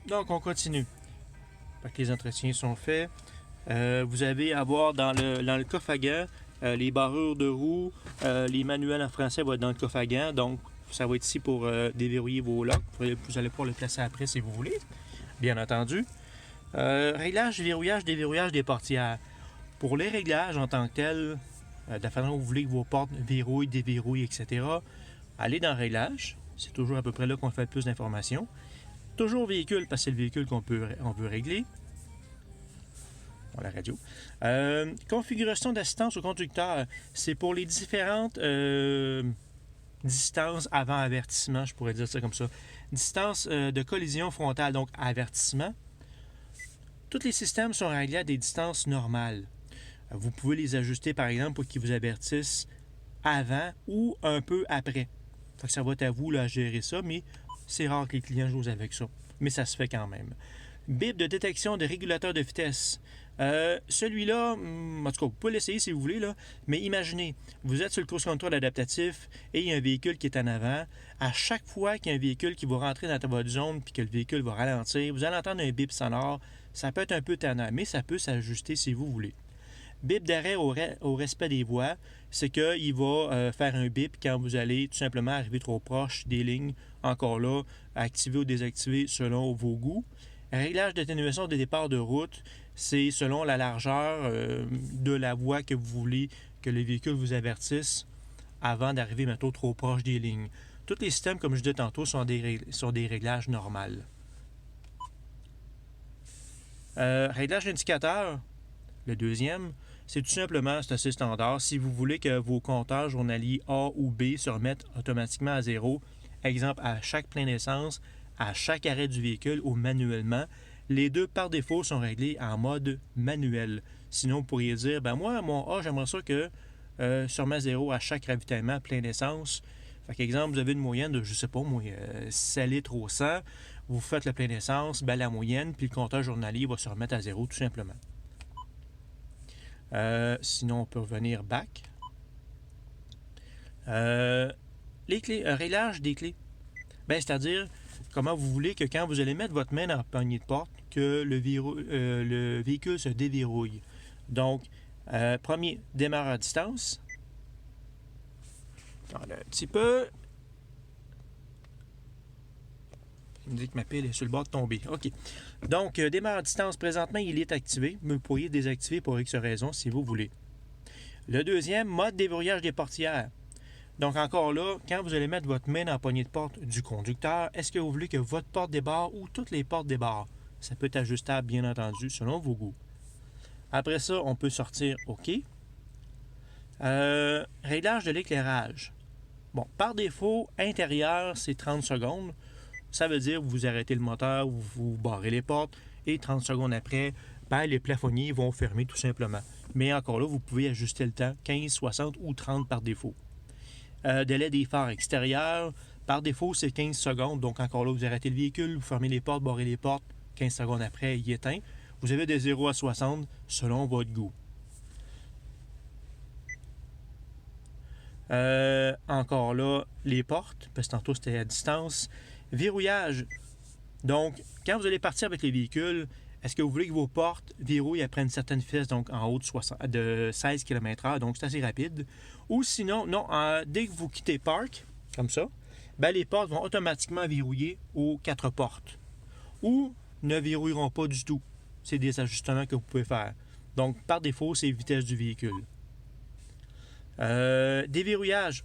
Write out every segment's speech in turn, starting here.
Donc, on continue. Fait que les entretiens sont faits. Vous avez à voir dans le coffre à gants les barrures de roues, les manuels en français vont être dans le coffre à gants. Donc, ça va être ici pour déverrouiller vos locks. Vous allez pouvoir le placer après si vous voulez, bien entendu. Réglage, verrouillage, déverrouillage des portières. Pour les réglages en tant que tels, de la façon dont vous voulez que vos portes verrouillent, déverrouillent, etc., allez dans Réglage. C'est toujours à peu près là qu'on fait le plus d'informations. Toujours véhicule, parce que c'est le véhicule qu'on veut régler. Bon, la radio. Configuration d'assistance au conducteur. C'est pour les différentes distances avant avertissement, je pourrais dire ça comme ça. Distance de collision frontale, donc avertissement. Tous les systèmes sont réglés à des distances normales. Vous pouvez les ajuster, par exemple, pour qu'ils vous avertissent avant ou un peu après. Fait que ça va être à vous là, à gérer ça, mais c'est rare que les clients jouent avec ça. Mais ça se fait quand même. Bip de détection de régulateur de vitesse. Celui-là, en tout cas, vous pouvez l'essayer si vous voulez, là, mais imaginez, vous êtes sur le cruise control adaptatif et il y a un véhicule qui est en avant. À chaque fois qu'il y a un véhicule qui va rentrer dans votre zone puis que le véhicule va ralentir, vous allez entendre un bip sonore. Ça peut être un peu tannant, mais ça peut s'ajuster si vous voulez. Bip d'arrêt au respect des voies, c'est qu'il va faire un bip quand vous allez tout simplement arriver trop proche des lignes, encore là, activer ou désactiver selon vos goûts. Réglage d'atténuation des départs de route, c'est selon la largeur de la voie que vous voulez que le véhicule vous avertisse avant d'arriver bientôt trop proche des lignes. Tous les systèmes, comme je disais tantôt, sont des réglages normaux. Réglage d'indicateur, le deuxième, c'est tout simplement, c'est assez standard. Si vous voulez que vos compteurs journaliers A ou B se remettent automatiquement à zéro, exemple à chaque plein d'essence, à chaque arrêt du véhicule ou manuellement, les deux par défaut sont réglés en mode manuel. Sinon, vous pourriez dire, ben moi, mon A, j'aimerais ça que se remette à zéro à chaque ravitaillement plein d'essence. Fait qu'exemple, vous avez une moyenne de, je sais pas, moi, 7 litres au 100, vous faites le plein d'essence, ben la moyenne, puis le compteur journalier va se remettre à zéro tout simplement. Sinon, on peut revenir back. Les clés, réglage des clés. Ben, c'est-à-dire, comment vous voulez que quand vous allez mettre votre main dans la poignée de porte, que le véhicule se déverrouille. Donc, premier, démarre à distance. Attendez un petit peu. Il me dit que ma pile est sur le bord de tomber. OK. Donc, démarre à distance. Présentement, il est activé, mais vous pourriez désactiver pour X raison si vous voulez. Le deuxième, mode déverrouillage des portières. Donc, encore là, quand vous allez mettre votre main dans la poignée de porte du conducteur, est-ce que vous voulez que votre porte débarre ou toutes les portes débarrent? Ça peut être ajustable, bien entendu, selon vos goûts. Après ça, on peut sortir OK. Réglage de l'éclairage. Bon, par défaut, intérieur, c'est 30 secondes. Ça veut dire que vous arrêtez le moteur, vous barrez les portes et 30 secondes après, ben, les plafonniers vont fermer tout simplement. Mais encore là, vous pouvez ajuster le temps 15, 60 ou 30 par défaut. Délai des phares extérieurs, par défaut, c'est 15 secondes. Donc encore là, vous arrêtez le véhicule, vous fermez les portes, barrez les portes. 15 secondes après, il éteint. Vous avez de 0 à 60 selon votre goût. Encore là, les portes, parce que tantôt c'était à distance. Verrouillage. Donc, quand vous allez partir avec les véhicules, est-ce que vous voulez que vos portes verrouillent après une certaine vitesse, donc en haut de 16 km/h, donc c'est assez rapide. Ou sinon, non, dès que vous quittez parc, comme ça, ben les portes vont automatiquement verrouiller aux 4 portes. Ou ne verrouilleront pas du tout. C'est des ajustements que vous pouvez faire. Donc, par défaut, c'est vitesse du véhicule. Déverrouillage.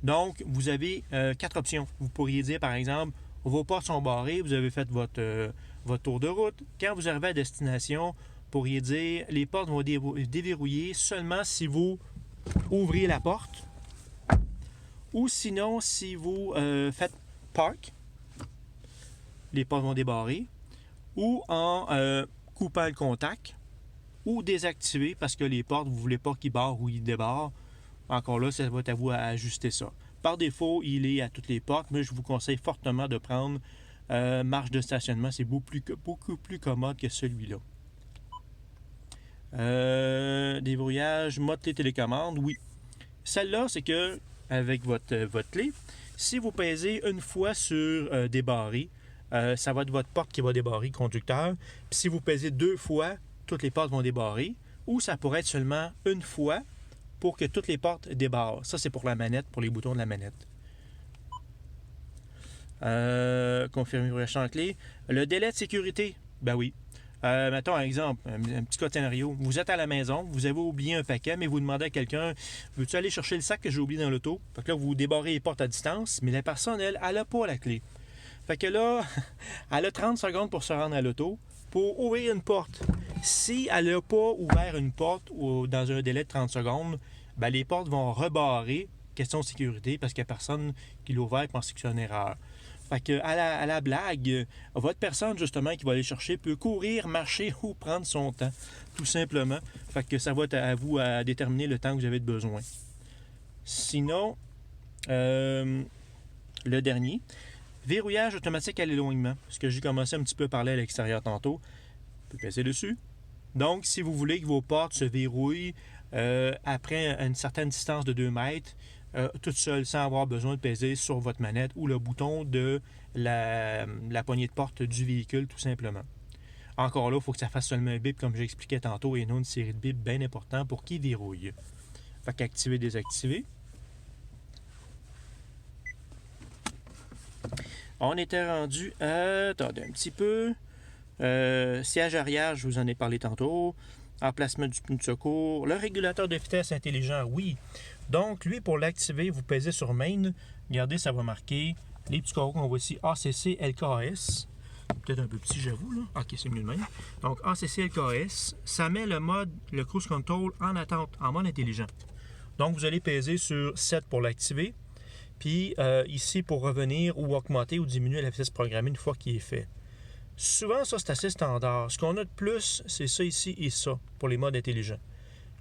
Donc, vous avez 4 options. Vous pourriez dire, par exemple, vos portes sont barrées, vous avez fait votre tour de route. Quand vous arrivez à destination, vous pourriez dire, les portes vont déverrouiller seulement si vous ouvrez la porte. Ou sinon, si vous faites park, les portes vont débarrer. Ou en coupant le contact. Ou désactiver parce que les portes, vous ne voulez pas qu'ils barrent ou ils débarrent. Encore là, ça va être à vous à ajuster ça. Par défaut, il est à toutes les portes, mais je vous conseille fortement de prendre marche de stationnement. C'est beaucoup plus commode que celui-là. Déverrouillage, mode clé télécommande, oui. Celle-là, c'est que avec votre clé, si vous pèsez une fois sur débarrer, ça va être votre porte qui va débarrer le conducteur. Puis si vous pesez 2 fois, toutes les portes vont débarrer. Ou ça pourrait être seulement une fois pour que toutes les portes débarrent. Ça, c'est pour la manette, pour les boutons de la manette. Confirmer le champ clé. Le délai de sécurité, ben oui. Mettons un exemple, un petit cas de scénario. Vous êtes à la maison, vous avez oublié un paquet, mais vous demandez à quelqu'un, veux-tu aller chercher le sac que j'ai oublié dans l'auto? Fait que là, vous débarrez les portes à distance, mais la personne, elle n'a pas la clé. Fait que là, elle a 30 secondes pour se rendre à l'auto pour ouvrir une porte. Si elle n'a pas ouvert une porte dans un délai de 30 secondes, ben les portes vont rebarrer, question de sécurité, parce qu'il n'y a personne qui l'a ouvert et pense que c'est une erreur. Fait que à la blague, votre personne justement qui va aller chercher peut courir, marcher ou prendre son temps, tout simplement. Fait que ça va être à vous à déterminer le temps que vous avez besoin. Sinon, le dernier, verrouillage automatique à l'éloignement. Ce que j'ai commencé un petit peu à parler à l'extérieur tantôt. Vous pouvez passer dessus. Donc, si vous voulez que vos portes se verrouillent après une certaine distance de 2 mètres, toute seule, sans avoir besoin de peser sur votre manette ou le bouton de la poignée de porte du véhicule, tout simplement. Encore là, il faut que ça fasse seulement un bip, comme j'expliquais tantôt, et non une série de bips bien importants pour qu'il verrouille. Fait qu'activer, désactiver. On était rendu à... Attendez un petit peu. Siège arrière, je vous en ai parlé tantôt. Emplacement du pneu de secours. Le régulateur de vitesse intelligent, oui. Donc, lui, pour l'activer, vous pesez sur Main. Regardez, ça va marquer les petits carreaux qu'on voit ici, ACC LKS. Peut-être un peu petit, j'avoue, là. OK, c'est mieux de même. Donc, ACC LKS, ça met le Cruise Control en attente, en mode intelligent. Donc, vous allez peser sur 7 pour l'activer. Puis, ici, pour revenir ou augmenter ou diminuer la vitesse programmée une fois qu'il est fait. Souvent, ça, c'est assez standard. Ce qu'on a de plus, c'est ça ici et ça, pour les modes intelligents.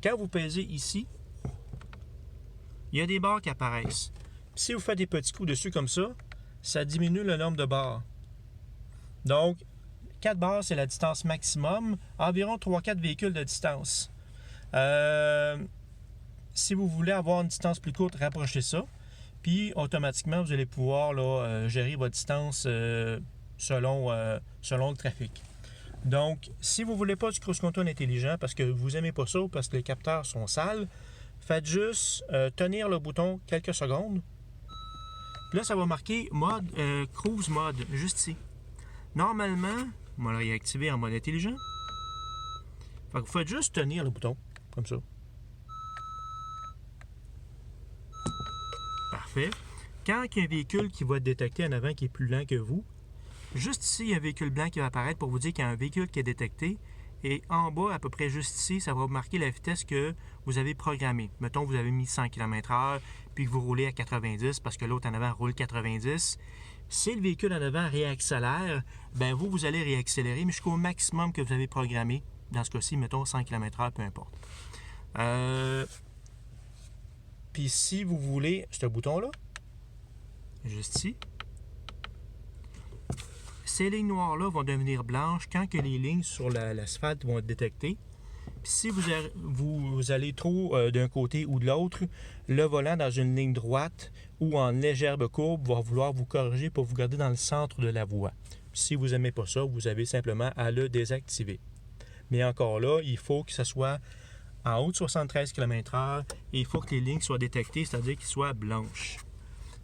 Quand vous pesez ici, il y a des barres qui apparaissent. Puis si vous faites des petits coups dessus comme ça diminue le nombre de barres. Donc, 4 barres, c'est la distance maximum, environ 3-4 véhicules de distance. Si vous voulez avoir une distance plus courte, rapprochez ça. Puis, automatiquement, vous allez pouvoir là, gérer votre distance selon le trafic. Donc, si vous ne voulez pas du cruise control intelligent parce que vous n'aimez pas ça ou parce que les capteurs sont sales, faites juste tenir le bouton quelques secondes. Puis là, ça va marquer mode cruise mode, juste ici. Normalement, on va réactiver en mode intelligent. Fait que vous faites juste tenir le bouton, comme ça. Parfait. Quand il y a un véhicule qui va être détecté en avant qui est plus lent que vous, juste ici, il y a un véhicule blanc qui va apparaître pour vous dire qu'il y a un véhicule qui est détecté. Et en bas, à peu près juste ici, ça va marquer la vitesse que vous avez programmée. Mettons, vous avez mis 100 km/h, puis que vous roulez à 90 parce que l'autre en avant roule 90. Si le véhicule en avant réaccélère, ben vous allez réaccélérer, mais jusqu'au maximum que vous avez programmé. Dans ce cas-ci, mettons 100 km/h, peu importe. Puis si vous voulez ce bouton-là, juste ici, ces lignes noires-là vont devenir blanches quand que les lignes sur l'asphalte vont être détectées. Puis si vous allez trop d'un côté ou de l'autre, le volant dans une ligne droite ou en légère courbe va vouloir vous corriger pour vous garder dans le centre de la voie. Puis si vous n'aimez pas ça, vous avez simplement à le désactiver. Mais encore là, il faut que ça soit en haut de 73 km/h et il faut que les lignes soient détectées, c'est-à-dire qu'elles soient blanches.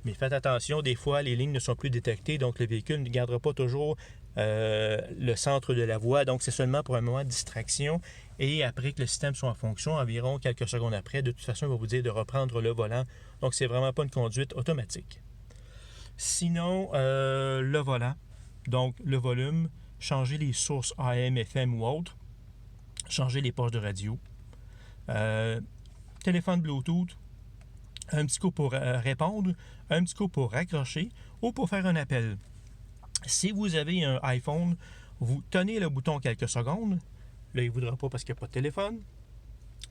Mais faites attention, des fois, les lignes ne sont plus détectées, donc le véhicule ne gardera pas toujours le centre de la voie. Donc, c'est seulement pour un moment de distraction. Et après que le système soit en fonction, environ quelques secondes après, de toute façon, il va vous dire de reprendre le volant. Donc, c'est vraiment pas une conduite automatique. Sinon, le volant, donc le volume, changer les sources AM, FM ou autres, changer les poches de radio, téléphone Bluetooth, un petit coup pour répondre, un petit coup pour raccrocher ou pour faire un appel. Si vous avez un iPhone, vous tenez le bouton quelques secondes. Là, il ne voudra pas parce qu'il n'y a pas de téléphone.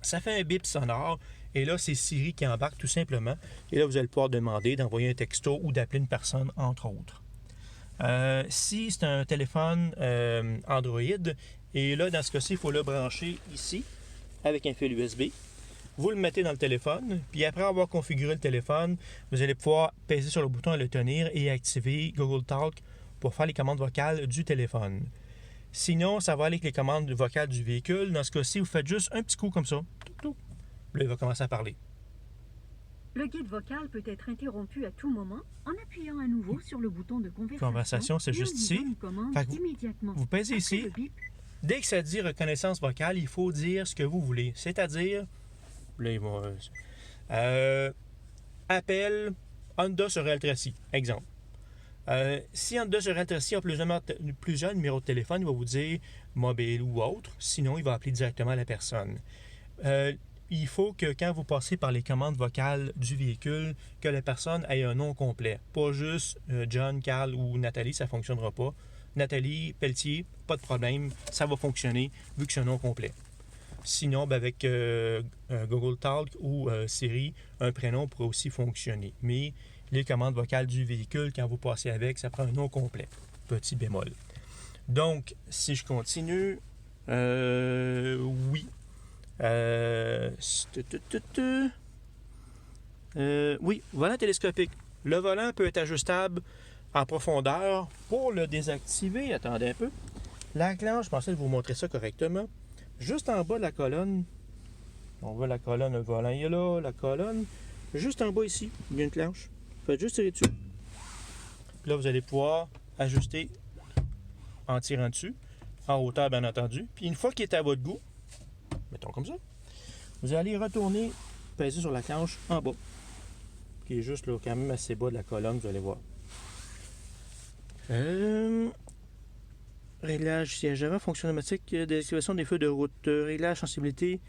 Ça fait un bip sonore. Et là, c'est Siri qui embarque tout simplement. Et là, vous allez pouvoir demander d'envoyer un texto ou d'appeler une personne, entre autres. Si c'est un téléphone Android, et là, dans ce cas-ci, il faut le brancher ici avec un fil USB. Vous le mettez dans le téléphone, puis après avoir configuré le téléphone, vous allez pouvoir peser sur le bouton et le tenir et activer Google Talk pour faire les commandes vocales du téléphone. Sinon, ça va aller avec les commandes vocales du véhicule. Dans ce cas-ci, vous faites juste un petit coup comme ça. Là, il va commencer à parler. Le guide vocal peut être interrompu à tout moment en appuyant à nouveau sur le bouton de conversation. Conversation, c'est juste ici. Fait que vous pèsez ici. Dès que ça dit reconnaissance vocale, il faut dire ce que vous voulez. C'est-à-dire, là, il va... appel Honda sur Eltracy, exemple. Si Honda sur Eltracy a plusieurs numéros de téléphone, il va vous dire mobile ou autre. Sinon, il va appeler directement la personne. Il faut que quand vous passez par les commandes vocales du véhicule, que la personne ait un nom complet. Pas juste John, Carl ou Nathalie, ça ne fonctionnera pas. Nathalie Pelletier, pas de problème, ça va fonctionner vu que c'est un nom complet. Sinon, avec Google Talk ou Siri, un prénom pourrait aussi fonctionner. Mais les commandes vocales du véhicule, quand vous passez avec, ça prend un nom complet. Petit bémol. Donc, si je continue, oui. Oui, volant télescopique. Le volant peut être ajustable en profondeur. Pour le désactiver, attendez un peu. La clenche, je pensais vous montrer ça correctement. Juste en bas de la colonne, on voit la colonne, le volant est là, la colonne. Juste en bas ici, il y a une clenche. Faites juste tirer dessus. Puis là, vous allez pouvoir ajuster en tirant dessus, en hauteur bien entendu. Puis une fois qu'il est à votre goût, mettons comme ça, vous allez retourner, peser sur la clenche en bas, qui est juste là, quand même assez bas de la colonne, vous allez voir. Réglage siège avant, fonction automatique d'activation des feux de route, réglage sensibilité,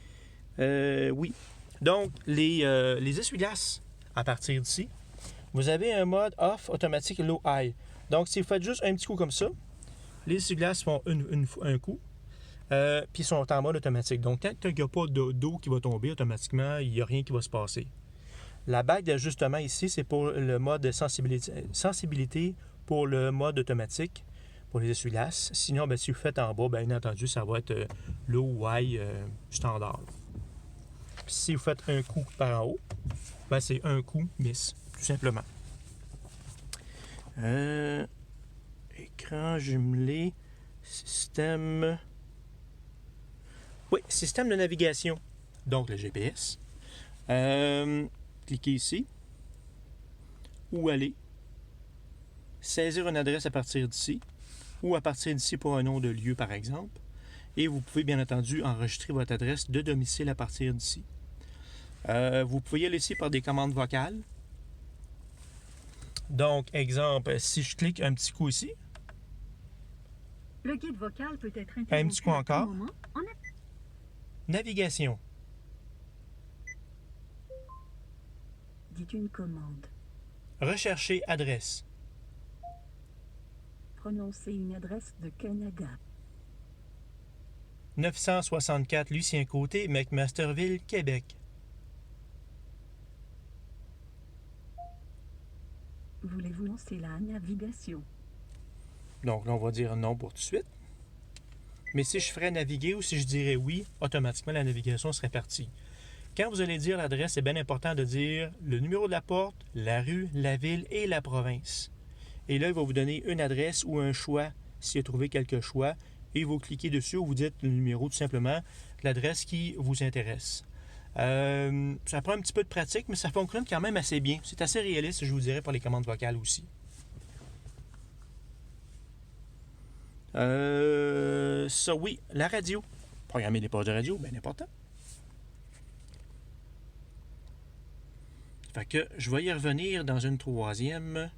oui. Donc, les essuie-glaces, à partir d'ici, vous avez un mode off automatique low high. Donc, si vous faites juste un petit coup comme ça, les essuie-glaces font un coup, puis ils sont en mode automatique. Donc, tant qu'il n'y a pas d'eau qui va tomber automatiquement, il n'y a rien qui va se passer. La bague d'ajustement ici, c'est pour le mode sensibilité pour le mode automatique, pour les essuie-glaces. Sinon, si vous faites en bas, bien entendu, ça va être low ou high standard. Puis, si vous faites un coup par en haut, c'est un coup miss, tout simplement. Écran jumelé, système... Oui, système de navigation. Donc, le GPS. Cliquez ici. Où aller. Saisir une adresse à partir d'ici. Ou à partir d'ici pour un nom de lieu, par exemple. Et vous pouvez, bien entendu, enregistrer votre adresse de domicile à partir d'ici. Vous pouvez y aller ici par des commandes vocales. Donc, exemple, si je clique un petit coup ici. Le guide vocal peut être interrompu un petit coup encore. Navigation. Dites une commande. Rechercher adresse. Prononcez une adresse de Canada. 964 Lucien Côté, McMasterville, Québec. Voulez-vous lancer la navigation? Donc là, on va dire non pour tout de suite. Mais si je ferais naviguer ou si je dirais oui, automatiquement, la navigation serait partie. Quand vous allez dire l'adresse, c'est bien important de dire le numéro de la porte, la rue, la ville et la province. Et là, il va vous donner une adresse ou un choix, s'il a trouvé quelques choix, et vous cliquez dessus ou vous dites le numéro tout simplement, l'adresse qui vous intéresse. Ça prend un petit peu de pratique, mais ça fonctionne quand même assez bien. C'est assez réaliste, je vous dirais, pour les commandes vocales aussi. Ça, oui, la radio. Programmer des pages de radio, bien important. Fait que je vais y revenir dans une troisième